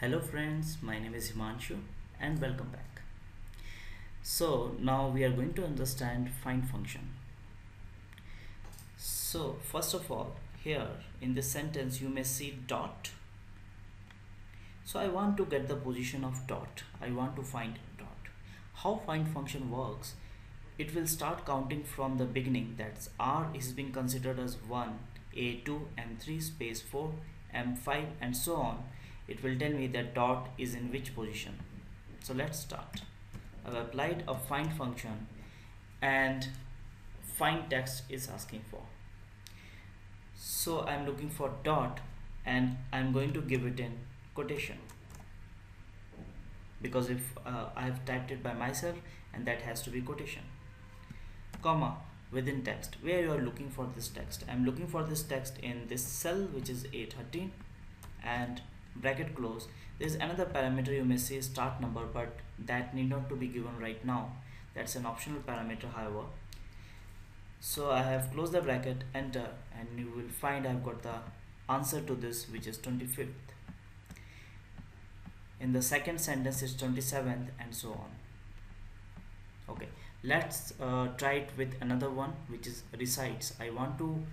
Hello friends, my name is Himanshu and welcome back. So now we are going to understand find function. So first of all, here in this sentence you may see dot. So I want to get the position of dot. I want to find dot. How find function works? It will start counting from the beginning, that's r is being considered as 1, a2, m3, space 4, m5 and so on. It will tell me that dot is in which position. So let's start. I've applied a find function and find text is asking for. So I'm looking for dot and I'm going to give it in quotation, because if I have typed it by myself, and that has to be quotation, comma, within text. Where you are looking for this text? I'm looking for this text in this cell, which is A13, and bracket close. There is another parameter you may see, start number, but that need not to be given right now. That's an optional parameter, however. So I have closed the bracket, enter, and you will find I've got the answer to this, which is 25th. In the second sentence is 27th, and so on. Okay, let's try it with another one, which is resides. I want to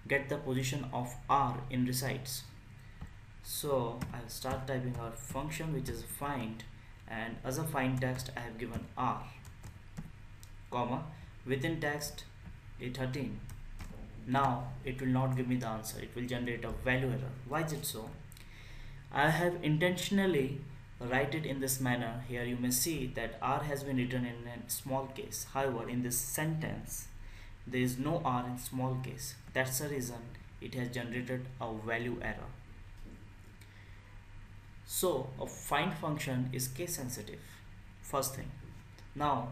get the position of r in resides. So I'll start typing our function, which is find, and as a find text I have given r, comma, within text A13. Now it will not give me the answer, it will generate a value error. Why is it so? I have intentionally write it in this manner. Here you may see that r has been written in a small case. However, in this sentence there is no r in small case. That's the reason it has generated a value error. So a find function is case sensitive, first thing. Now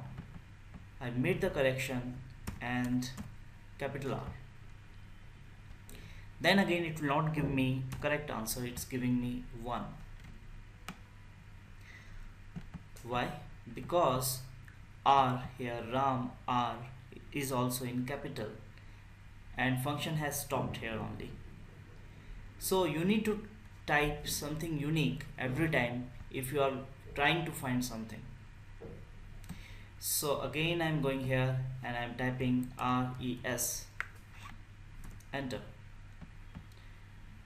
I made the correction and capital R. Then again it will not give me correct answer, it's giving me 1. Why? Because R here, Ram, R is also in capital, and function has stopped here only. So you need to type something unique every time if you are trying to find something. So again I'm going here and I'm typing res, enter.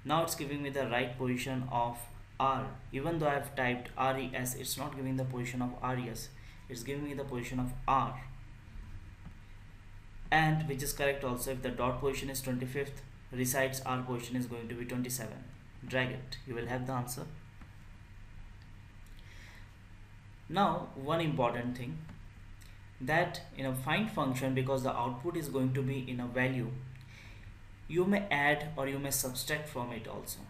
Now it's giving me the right position of r. Even though I have typed res, it's not giving the position of res, it's giving me the position of r, and which is correct also. If the dot position is 25th, resides r position is going to be 27. Drag it, you will have the answer. Now one important thing, that in a find function, because the output is going to be in a value, you may add or you may subtract from it also.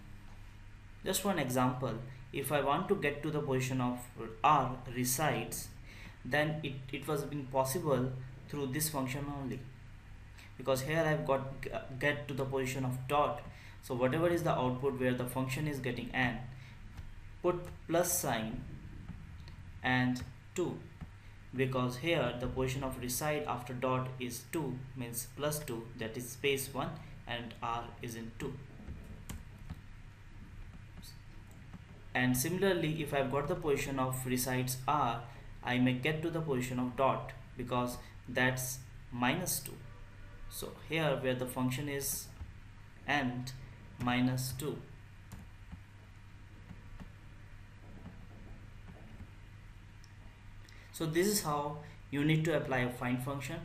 Just one example, if I want to get to the position of r resides, then it was being possible through this function only, because here I've got get to the position of dot. So whatever is the output where the function is getting n, put plus sign and 2, because here the position of reside after dot is 2, means plus 2, that is space 1, and r is in 2. And similarly, if I've got the position of resides r, I may get to the position of dot, because that's minus 2. So here where the function is and minus 2. So this is how you need to apply a find function.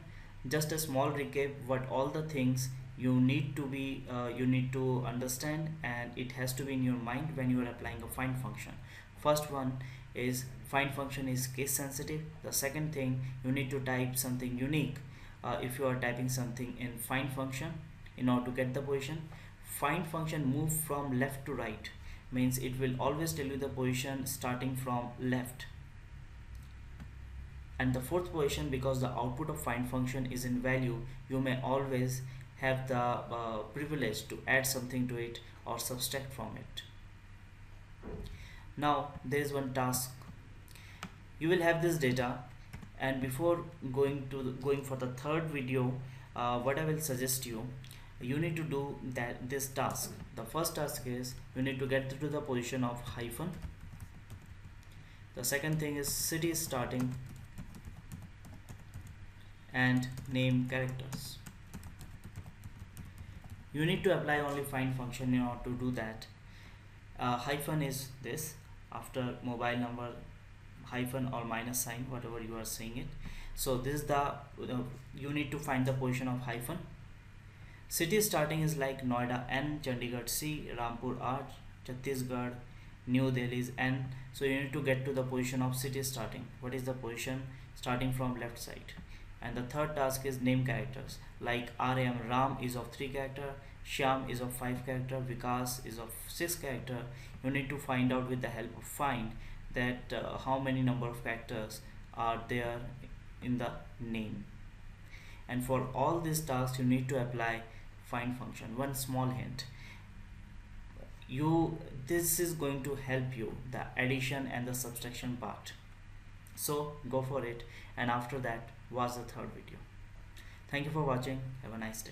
Just a small recap, what all the things you need to understand, and it has to be in your mind when you are applying a find function. First one is find function is case sensitive. The second thing, you need to type something unique if you are typing something in find function in order to get the position. Find function move from left to right, means it will always tell you the position starting from left. And the fourth position, because the output of find function is in value, you may always have the privilege to add something to it or subtract from it. Now there is one task. You will have this data, and before going for the third video, what I will suggest you need to do this task. The first task is you need to get to the position of hyphen, The second thing is city starting and name characters. You need to apply only find function in order to do that. Hyphen is this after mobile number, hyphen or minus sign, whatever you are saying it. So this is the you need to find the position of hyphen. City starting is like Noida N, Chandigarh C, Rampur R, Chhattisgarh, New Delhi is N. So you need to get to the position of city starting. What is the position starting from left side? And the third task is name characters like RAM, Ram is of 3 character, Shyam is of 5 character, Vikas is of 6 character. You need to find out with the help of find that how many number of characters are there in the name. And for all these tasks you need to apply find function. One small hint, you this is going to help you the addition and the subtraction part. So go for it, and after that watch the third video. Thank you for watching. Have a nice day.